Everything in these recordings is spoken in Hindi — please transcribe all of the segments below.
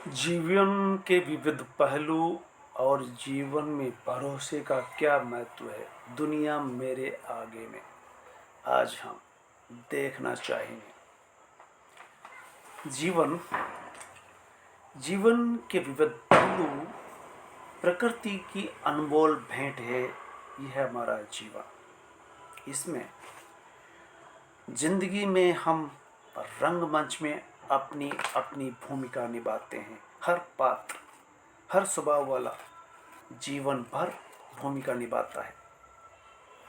जीवन के विविध पहलू और जीवन में भरोसे का क्या महत्व है दुनिया मेरे आगे में आज हम देखना चाहेंगे। जीवन जीवन के विविध पहलू प्रकृति की अनमोल भेंट है। यह हमारा जीवन, इसमें जिंदगी में हम रंगमंच में अपनी अपनी भूमिका निभाते हैं। हर पात्र, हर स्वभाव वाला जीवन भर भूमिका निभाता है।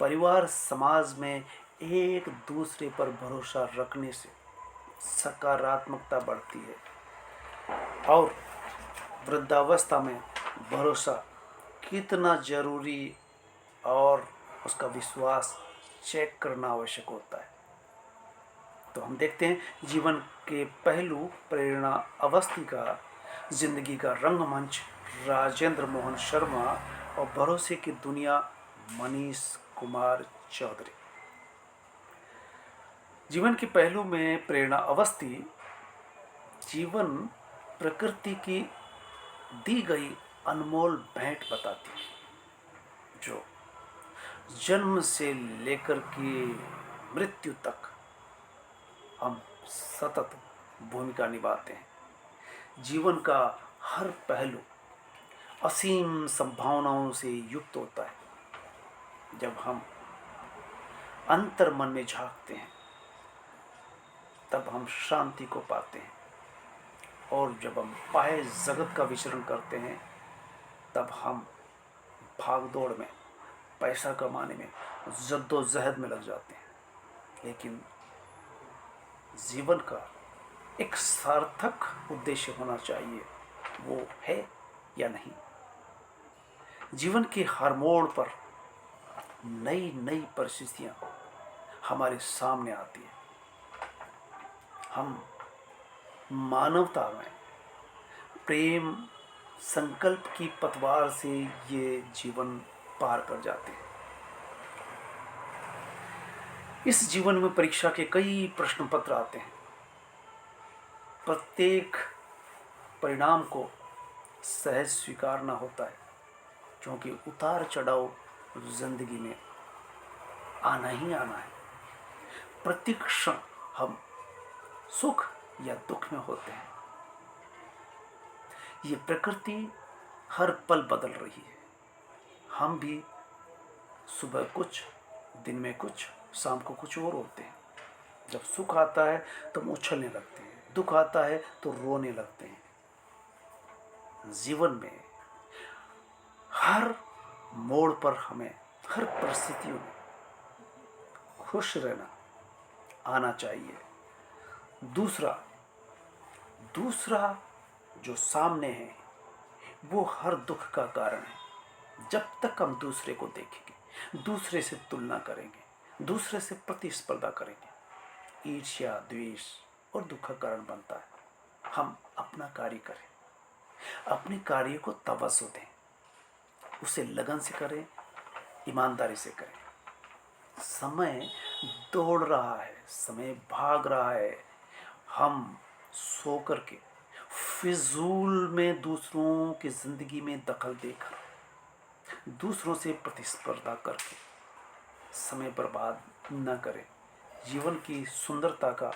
परिवार समाज में एक दूसरे पर भरोसा रखने से सकारात्मकता बढ़ती है और वृद्धावस्था में भरोसा कितना जरूरी और उसका विश्वास चेक करना आवश्यक होता है। तो हम देखते हैं जीवन के पहलू प्रेरणा अवस्थी का जिंदगी का रंगमंच राजेंद्र मोहन शर्मा और भरोसे की दुनिया मनीष कुमार चौधरी। जीवन के पहलू में प्रेरणा अवस्थी जीवन प्रकृति की दी गई अनमोल भेंट बताती है जो जन्म से लेकर के मृत्यु तक हम सतत भूमिका निभाते हैं। जीवन का हर पहलू असीम संभावनाओं से युक्त होता है। जब हम अंतर मन में झांकते हैं तब हम शांति को पाते हैं और जब हम बाह्य जगत का विचरण करते हैं तब हम भागदौड़ में, पैसा कमाने में, जद्दोजहद में लग जाते हैं। लेकिन जीवन का एक सार्थक उद्देश्य होना चाहिए, वो है या नहीं। जीवन के हर मोड़ पर नई नई परिस्थितियां हमारे सामने आती हैं। हम मानवता में प्रेम संकल्प की पतवार से ये जीवन पार कर जाते हैं। इस जीवन में परीक्षा के कई प्रश्न पत्र आते हैं। प्रत्येक परिणाम को सहज स्वीकारना होता है क्योंकि उतार चढ़ाव जिंदगी में आना ही आना है। प्रत्येक क्षण हम सुख या दुख में होते हैं। ये प्रकृति हर पल बदल रही है। हम भी सुबह कुछ, दिन में कुछ, शाम को कुछ और होते हैं। जब सुख आता है तो हम उछलने लगते हैं, दुख आता है तो रोने लगते हैं। जीवन में हर मोड़ पर हमें हर परिस्थितियों में खुश रहना आना चाहिए। दूसरा जो सामने है वो हर दुख का कारण है। जब तक हम दूसरे को देखेंगे, दूसरे से तुलना करेंगे, दूसरे से प्रतिस्पर्धा करेंगे, ईर्ष्या, द्वेष और दुख का कारण बनता है। हम अपना कार्य करें, अपने कार्य को तवज्जो दें, उसे लगन से करें, ईमानदारी से करें। समय दौड़ रहा है, समय भाग रहा है। हम सो करके फिजूल में दूसरों की जिंदगी में दखल देकर, दूसरों से प्रतिस्पर्धा करके समय बर्बाद न करें। जीवन की सुंदरता का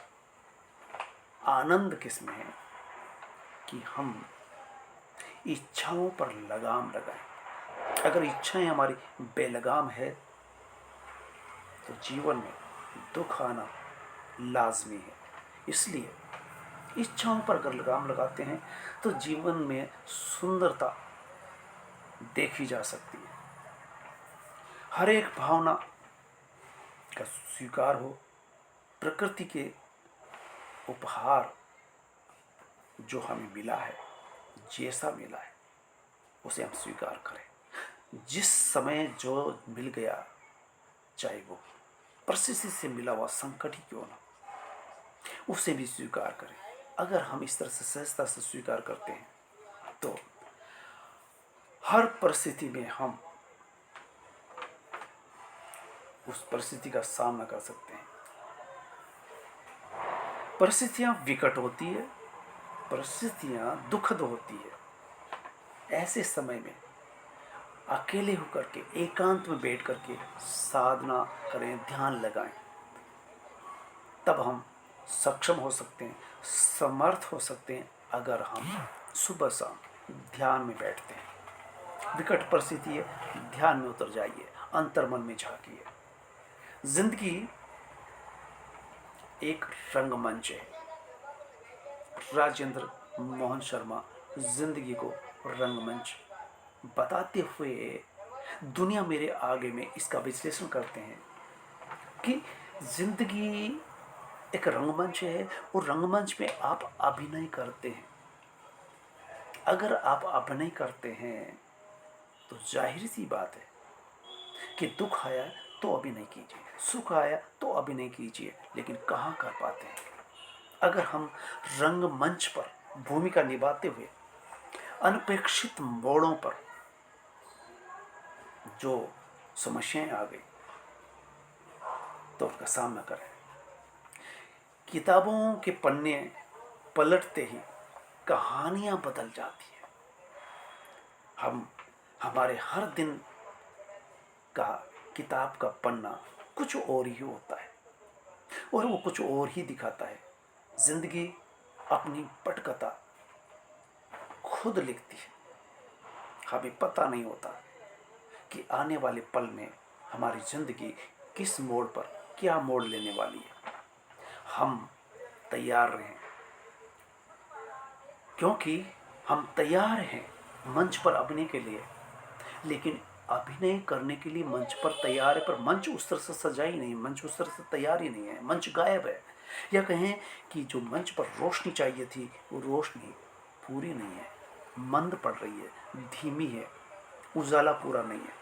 आनंद किसमें है कि हम इच्छाओं पर लगाम लगाएं। अगर इच्छाएं हमारी बेलगाम है तो जीवन में दुख आना लाजमी है। इसलिए इच्छाओं पर अगर लगाम लगाते हैं तो जीवन में सुंदरता देखी जा सकती है। हर एक भावना का स्वीकार हो। प्रकृति के उपहार जो हमें मिला है, जैसा मिला है उसे हम स्वीकार करें। जिस समय जो मिल गया, चाहे वो परिस्थिति से मिला हुआ संकट ही क्यों ना, उसे भी स्वीकार करें। अगर हम इस तरह से सहजता से स्वीकार करते हैं तो हर परिस्थिति में हम उस परिस्थिति का सामना कर सकते हैं। परिस्थितियां विकट होती है परिस्थितियां दुखद होती है, ऐसे समय में अकेले होकर के एकांत में बैठ करके साधना करें, ध्यान लगाएं, तब हम सक्षम हो सकते हैं, समर्थ हो सकते हैं। अगर हम सुबह शाम ध्यान में बैठते हैं, विकट परिस्थिति है, ध्यान में उतर जाइए, अंतर्मन में झांकिए। जिंदगी एक रंगमंच है। राजेंद्र मोहन शर्मा जिंदगी को रंगमंच बताते हुए दुनिया मेरे आगे में इसका विश्लेषण करते हैं कि जिंदगी एक रंगमंच है और रंगमंच में आप अभिनय करते हैं। अगर आप अभिनय करते हैं तो जाहिर सी बात है कि दुख आया तो अभिनय कीजिए, सुख आया तो अभिनय कीजिए, लेकिन कहाँ कर पाते हैं। अगर हम रंगमंच पर भूमिका निभाते हुए अनपेक्षित मोड़ों पर जो समस्याएं आ गई तो उनका सामना करें। किताबों के पन्ने पलटते ही कहानियां बदल जाती है। हम हमारे हर दिन का किताब का पन्ना कुछ और ही होता है और वो कुछ और ही दिखाता है। जिंदगी अपनी पटकथा खुद लिखती है। हमें पता नहीं होता कि आने वाले पल में हमारी जिंदगी किस मोड़ पर क्या मोड़ लेने वाली है। हम तैयार रहें, क्योंकि हम तैयार हैं मंच पर अभिनय के लिए, लेकिन अभिनय करने के लिए मंच पर तैयार है, पर मंच उस तरह से सजा ही नहीं, मंच उस तरह से तैयार ही नहीं है, मंच गायब है। या कहें कि जो मंच पर रोशनी चाहिए थी वो रोशनी पूरी नहीं है, मंद पड़ रही है, धीमी है, उजाला पूरा नहीं है।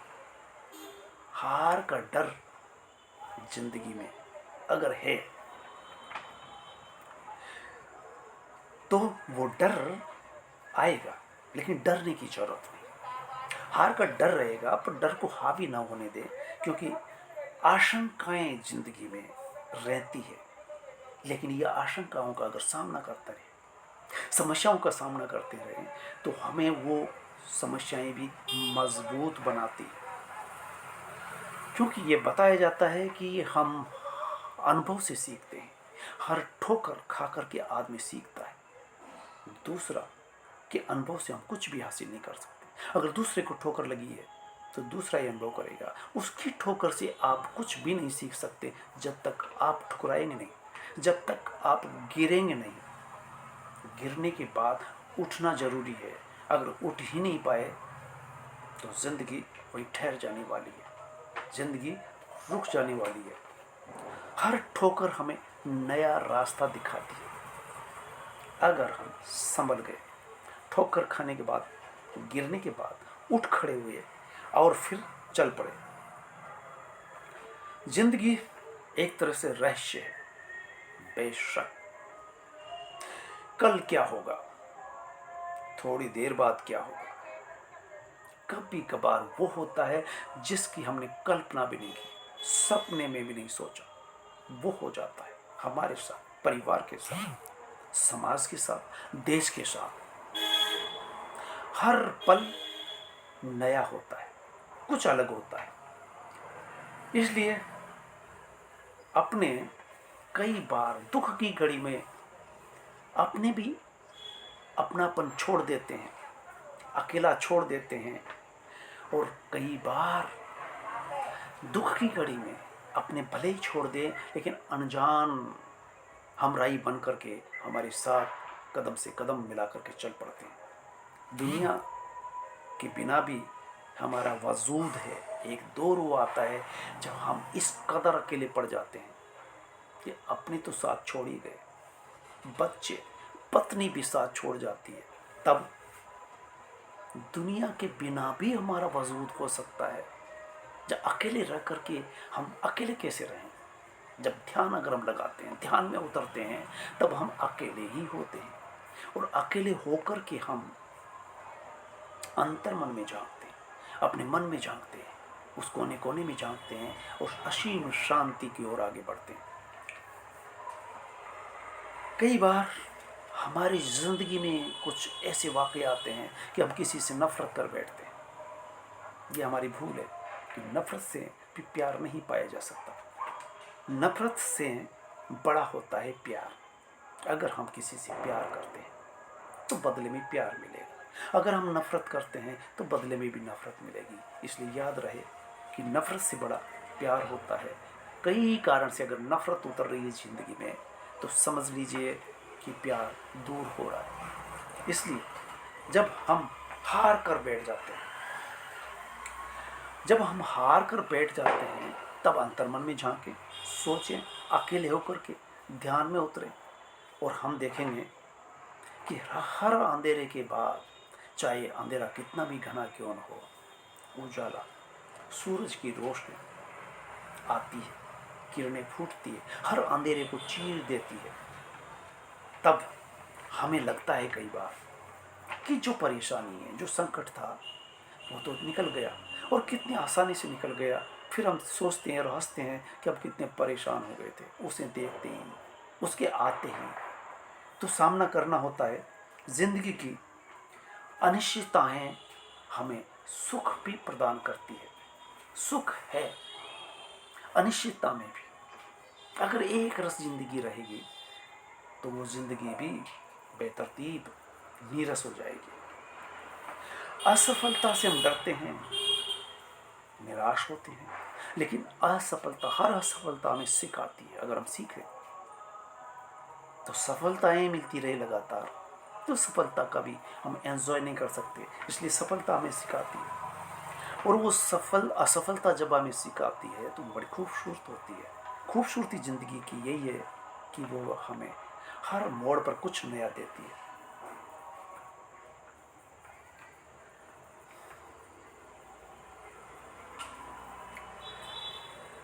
हार का डर जिंदगी में अगर है तो वो डर आएगा, लेकिन डरने की जरूरत नहीं। हार का डर रहेगा पर डर को हावी ना होने दे, क्योंकि आशंकाएं जिंदगी में रहती है, लेकिन ये आशंकाओं का अगर सामना करते रहे, समस्याओं का सामना करते रहे, तो हमें वो समस्याएं भी मजबूत बनाती है। क्योंकि ये बताया जाता है कि हम अनुभव से सीखते हैं। हर ठोकर खा करके आदमी सीखता है। दूसरा के अनुभव से हम कुछ भी हासिल नहीं कर सकते। अगर दूसरे को ठोकर लगी है तो दूसरा ही अनुभव करेगा। उसकी ठोकर से आप कुछ भी नहीं सीख सकते जब तक आप ठुकराएंगे नहीं, जब तक आप गिरेंगे नहीं। गिरने के बाद उठना जरूरी है। अगर उठ ही नहीं पाए तो जिंदगी वही ठहर जाने वाली है, जिंदगी रुक जाने वाली है। हर ठोकर हमें नया रास्ता दिखाती है। अगर हम संभल गए, ठोकर खाने के बाद, गिरने के बाद उठ खड़े हुए और फिर चल पड़े। जिंदगी एक तरह से रहस्य है। बेशक कल क्या होगा, थोड़ी देर बाद क्या होगा, कभी कभार वो होता है जिसकी हमने कल्पना भी नहीं की, सपने में भी नहीं सोचा, वो हो जाता है हमारे साथ, परिवार के साथ, समाज के साथ, देश के साथ। हर पल नया होता है, कुछ अलग होता है। इसलिए अपने कई बार दुख की घड़ी में अपने भी अपनापन छोड़ देते हैं, अकेला छोड़ देते हैं, और कई बार दुख की घड़ी में अपने भले ही छोड़ दें, लेकिन अनजान हमराई बन करके हमारे साथ कदम से कदम मिला करके चल पड़ते हैं। दुनिया के बिना भी हमारा वजूद है। एक दौर वो आता है जब हम इस कदर अकेले पड़ जाते हैं कि अपने तो साथ छोड़ ही गए, बच्चे, पत्नी भी साथ छोड़ जाती है, तब दुनिया के बिना भी हमारा वजूद हो सकता है। जब अकेले रह करके हम अकेले कैसे रहें? जब ध्यान अगर हम लगाते हैं, ध्यान में उतरते हैं, तब हम अकेले ही होते हैं, और अकेले होकर के हम अंतर्मन में झांकते हैं, अपने मन में झांकते हैं, उस कोने कोने में झांकते हैं और असीम शांति की ओर आगे बढ़ते हैं। कई बार हमारी ज़िंदगी में कुछ ऐसे वाक़े आते हैं कि हम किसी से नफ़रत कर बैठते हैं। ये हमारी भूल है कि नफ़रत से भी प्यार नहीं पाया जा सकता। नफ़रत से बड़ा होता है प्यार। अगर हम किसी से प्यार करते हैं तो बदले में प्यार मिलेगा, अगर हम नफ़रत करते हैं तो बदले में भी नफ़रत मिलेगी। इसलिए याद रहे कि नफ़रत से बड़ा प्यार होता है। कई कारण से अगर नफ़रत उतर रही है ज़िंदगी में तो समझ लीजिए कि प्यार दूर हो रहा है। इसलिए जब हम हार कर बैठ जाते हैं, जब हम हार कर बैठ जाते हैं तब अंतर्मन में झांकें, सोचें, अकेले होकर के ध्यान में उतरें और हम देखेंगे कि हर अंधेरे के बाद, चाहे अंधेरा कितना भी घना क्यों न हो, उजाला, सूरज की रोशनी आती है, किरणें फूटती है, हर अंधेरे को चीर देती है। तब हमें लगता है कई बार कि जो परेशानी है, जो संकट था, वो तो निकल गया और कितनी आसानी से निकल गया। फिर हम सोचते हैं और हंसते हैं कि अब कितने परेशान हो गए थे। उसे देखते ही, उसके आते ही तो सामना करना होता है। ज़िंदगी की अनिश्चितताएं हमें सुख भी प्रदान करती है। सुख है अनिश्चितता में भी। अगर एक रस ज़िंदगी रहेगी तो वो ज़िंदगी भी बेतरतीब नीरस हो जाएगी। असफलता से हम डरते हैं, निराश होते हैं, लेकिन असफलता, हर असफलता हमें सिखाती है। अगर हम सीखें तो सफलताएं मिलती रहे लगातार, तो सफलता का भी हम एंजॉय नहीं कर सकते। इसलिए सफलता हमें सिखाती है और वो असफलता जब हमें सिखाती है तो बड़ी खूबसूरत होती है। खूबसूरती ज़िंदगी की यही है कि वो हमें हर मोड़ पर कुछ नया देती है।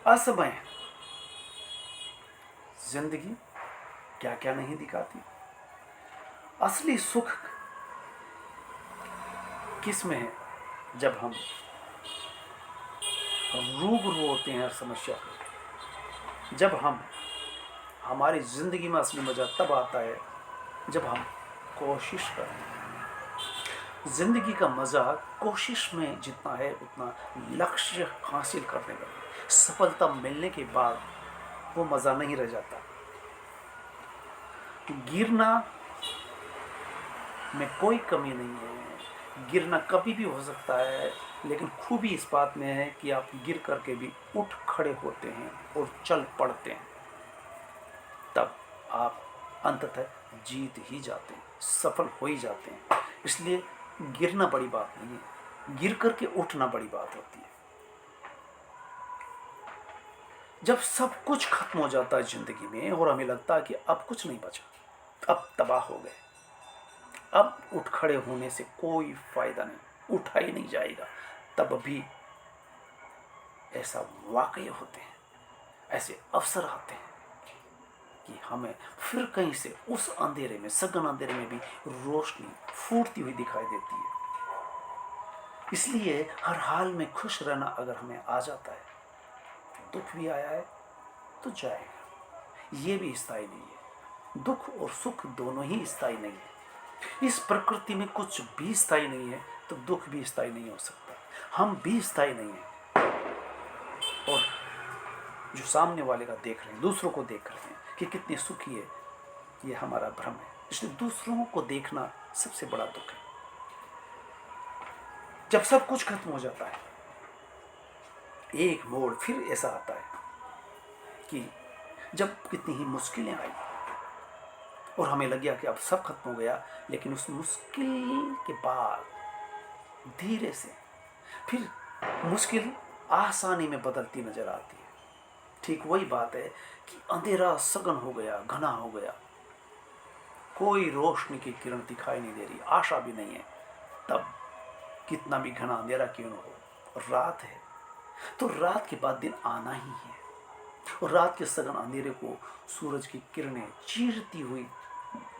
असमय जिंदगी क्या क्या नहीं दिखाती। असली सुख किस में है? जब हम रूबरू होते हैं हर समस्या को। जब हम हमारी ज़िंदगी में असली मज़ा तब आता है जब हम कोशिश करते हैं। ज़िंदगी का मज़ा कोशिश में जितना है उतना लक्ष्य हासिल करने में। सफलता मिलने के बाद वो मज़ा नहीं रह जाता। गिरना में कोई कमी नहीं है, गिरना कभी भी हो सकता है, लेकिन खूबी इस बात में है कि आप गिर करके भी उठ खड़े होते हैं और चल पड़ते हैं। तब आप अंततः जीत ही जाते हैं, सफल हो ही जाते हैं। इसलिए गिरना बड़ी बात नहीं है, गिर करके उठना बड़ी बात होती है। जब सब कुछ खत्म हो जाता है जिंदगी में और हमें लगता है कि अब कुछ नहीं बचा, अब तबाह हो गए, अब उठ खड़े होने से कोई फायदा नहीं, उठा ही नहीं जाएगा, तब भी ऐसा वाकई होते हैं, ऐसे अवसर आते हैं कि हमें फिर कहीं से उस अंधेरे में, सघन अंधेरे में भी रोशनी फूटती हुई दिखाई देती है। इसलिए हर हाल में खुश रहना अगर हमें आ जाता है, दुख भी आया है तो जाएगा, ये भी स्थायी नहीं है। दुख और सुख दोनों ही स्थायी नहीं है। इस प्रकृति में कुछ भी स्थायी नहीं है तो दुख भी स्थायी नहीं हो सकता, हम भी स्थायी नहीं है। और जो सामने वाले का देख रहे हैं, दूसरों को देख रहे हैं कि कितने सुखी है, ये हमारा भ्रम है। इसलिए दूसरों को देखना सबसे बड़ा दुख है। जब सब कुछ खत्म हो जाता है, एक मोड़ फिर ऐसा आता है कि जब कितनी ही मुश्किलें आई और हमें लग गया कि अब सब खत्म हो गया, लेकिन उस मुश्किल के बाद धीरे से फिर मुश्किल आसानी में बदलती नजर आती है। ठीक वही बात है कि अंधेरा सघन हो गया, घना हो गया, कोई रोशनी की किरण दिखाई नहीं दे रही, आशा भी नहीं है। तब कितना भी घना अंधेरा क्यों न हो, रात है तो रात के बाद दिन आना ही है। और रात के सघन अंधेरे को सूरज की किरणें चीरती हुई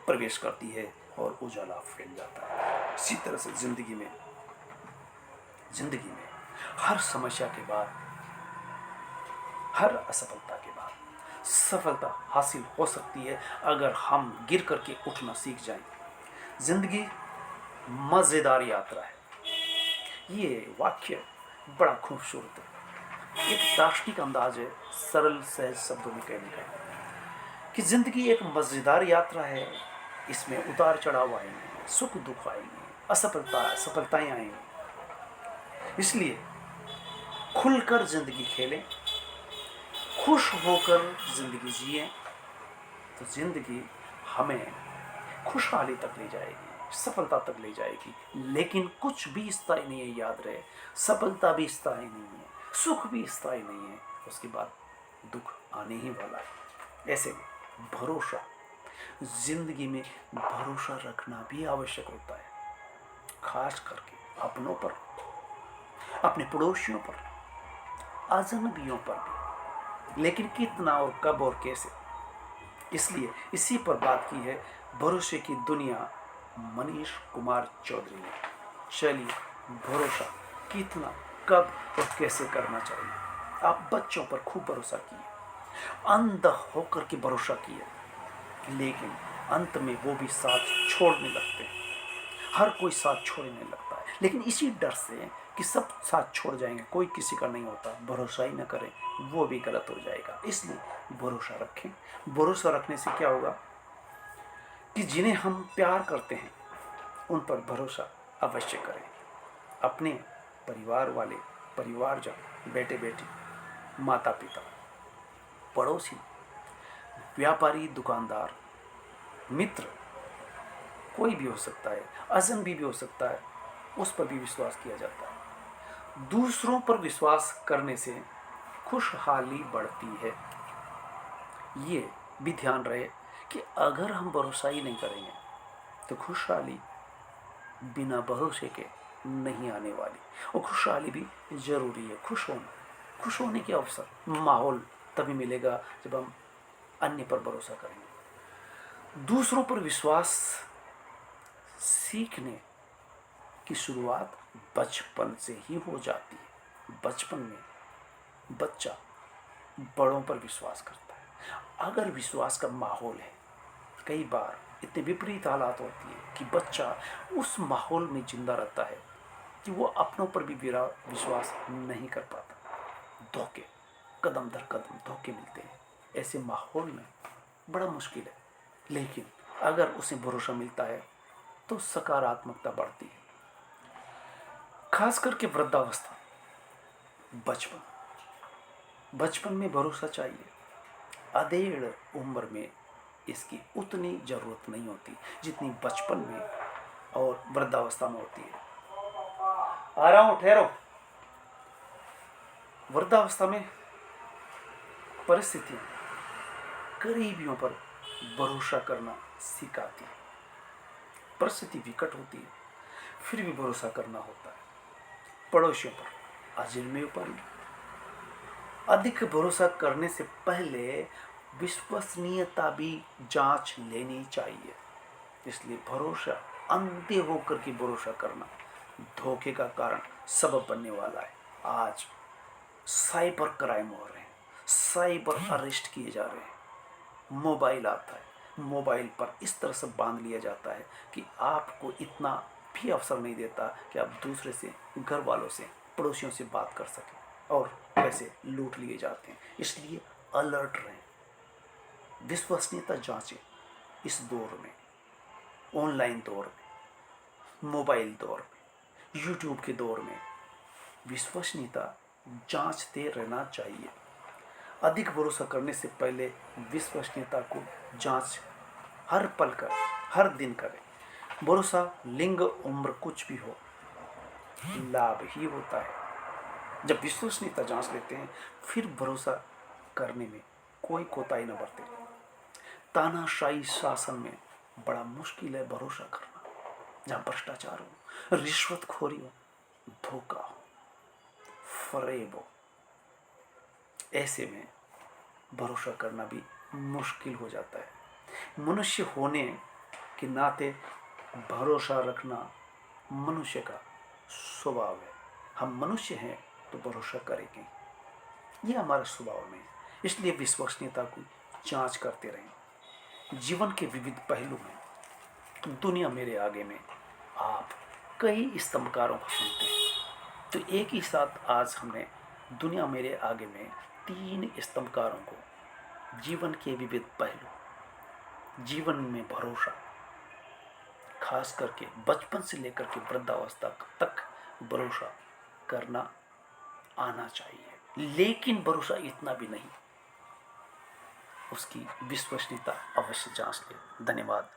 प्रवेश करती है और उजाला फैल जाता है। इसी तरह से जिंदगी में हर समस्या के बाद, हर असफलता के बाद सफलता हासिल हो सकती है अगर हम गिर करके उठना सीख जाएं। जिंदगी मज़ेदार यात्रा है। ये वाक्य बड़ा खूबसूरत है, एक दार्शनिक अंदाज है सरल सहज शब्दों में कहने का कि जिंदगी एक मज़ेदार यात्रा है। इसमें उतार चढ़ाव आएंगे, सुख दुख आएंगे, सफलताएं आएंगी। इसलिए खुलकर जिंदगी खेलें, खुश होकर जिंदगी जिए, तो जिंदगी हमें खुशहाली तक ले जाएगी, सफलता तक ले जाएगी। लेकिन कुछ भी स्थायी नहीं है, याद रहे। सफलता भी स्थायी नहीं है, सुख भी स्थायी नहीं है, उसके बाद दुख आने ही वाला है। ऐसे में भरोसा, जिंदगी में भरोसा रखना भी आवश्यक होता है, खास करके अपनों पर, अपने पड़ोसियों पर, अजनबियों पर भी। लेकिन कितना और कब और कैसे, इसलिए इसी पर बात की है भरोसे की दुनिया मनीष कुमार चौधरी ने। चलिए, भरोसा कितना, कब और कैसे करना चाहिए। आप बच्चों पर खूब भरोसा किए, अंधा होकर के भरोसा किए, लेकिन अंत में वो भी साथ छोड़ने लगते हैं। हर कोई साथ छोड़ने लगता है, लेकिन इसी डर से कि सब साथ छोड़ जाएंगे, कोई किसी का नहीं होता, भरोसा ही न करें, वो भी गलत हो जाएगा। इसलिए भरोसा रखें। भरोसा रखने से क्या होगा कि जिन्हें हम प्यार करते हैं उन पर भरोसा अवश्य करें। अपने परिवार वाले, परिवारजन, बेटे बेटी, माता पिता, पड़ोसी, व्यापारी, दुकानदार, मित्र, कोई भी हो सकता है, अजनबी भी हो सकता है, उस पर भी विश्वास किया जाता है। दूसरों पर विश्वास करने से खुशहाली बढ़ती है। ये भी ध्यान रहे कि अगर हम भरोसा ही नहीं करेंगे तो खुशहाली बिना भरोसे के नहीं आने वाली। और खुशहाली भी जरूरी है। खुश होने के अवसर, माहौल तभी मिलेगा जब हम अन्य पर भरोसा करेंगे। दूसरों पर विश्वास सीखने की शुरुआत बचपन से ही हो जाती है। बचपन में बच्चा बड़ों पर विश्वास करता है। अगर विश्वास का माहौल है, कई बार इतने विपरीत हालात होती है कि बच्चा उस माहौल में जिंदा रहता है कि वो अपनों पर भी विश्वास नहीं कर पाता। धोखे, कदम दर कदम धोखे मिलते हैं। ऐसे माहौल में बड़ा मुश्किल है, लेकिन अगर उसे भरोसा मिलता है तो सकारात्मकता बढ़ती है। खास करके वृद्धावस्था, बचपन में भरोसा चाहिए। अधेड़ उम्र में इसकी उतनी जरूरत नहीं होती जितनी बचपन में और वृद्धावस्था में होती है। आ रहा हूं, ठहरो। वृद्धावस्था में परिस्थितियां करीबियों पर भरोसा करना सिखाती है। परिस्थिति विकट होती है, फिर भी भरोसा करना होता है। पड़ोसियों पर, अजनबियों पर अधिक भरोसा करने से पहले विश्वसनीयता भी जांच लेनी चाहिए। इसलिए भरोसा, अंधे होकर के भरोसा करना धोखे का कारण सबब बनने वाला है। आज साइबर क्राइम हो रहे हैं, साइबर अरेस्ट किए जा रहे हैं। मोबाइल आता है, मोबाइल पर इस तरह से बांध लिया जाता है कि आपको इतना भी अवसर नहीं देता कि आप दूसरे से, घर वालों से, पड़ोसियों से बात कर सकें, और पैसे लूट लिए जाते हैं। इसलिए अलर्ट रहें, विश्वसनीयता जांचें। इस दौर में, ऑनलाइन दौर में, मोबाइल दौर में, यूट्यूब के दौर में विश्वसनीयता जांचते रहना चाहिए। अधिक भरोसा करने से पहले विश्वसनीयता को जांच हर पल कर, हर दिन करें। भरोसा लिंग, उम्र कुछ भी हो, लाभ ही होता है। जब विश्वसनीयता जांच लेते हैं, फिर भरोसा करने में कोई कोताही न बरते। तानाशाही शासन में बड़ा मुश्किल है भरोसा करना, जहां भ्रष्टाचार हो, रिश्वतखोरी हो, धोखा हो, फरेब हो। ऐसे में भरोसा करना भी मुश्किल हो जाता है। मनुष्य होने के नाते भरोसा रखना मनुष्य का स्वभाव है। हम मनुष्य हैं तो भरोसा करेंगे, ये हमारे स्वभाव में है। इसलिए विश्वसनीयता की जांच करते रहें। जीवन के विविध पहलू में दुनिया मेरे आगे में आप कई स्तंभकारों को सुनते हैं। तो एक ही साथ आज हमने दुनिया मेरे आगे में 3 स्तंभकारों को, जीवन के विविध पहलू, जीवन में भरोसा, खास करके बचपन से लेकर के वृद्धावस्था तक भरोसा करना आना चाहिए। लेकिन भरोसा इतना भी नहीं, उसकी विश्वसनीयता अवश्य जांच ले। धन्यवाद।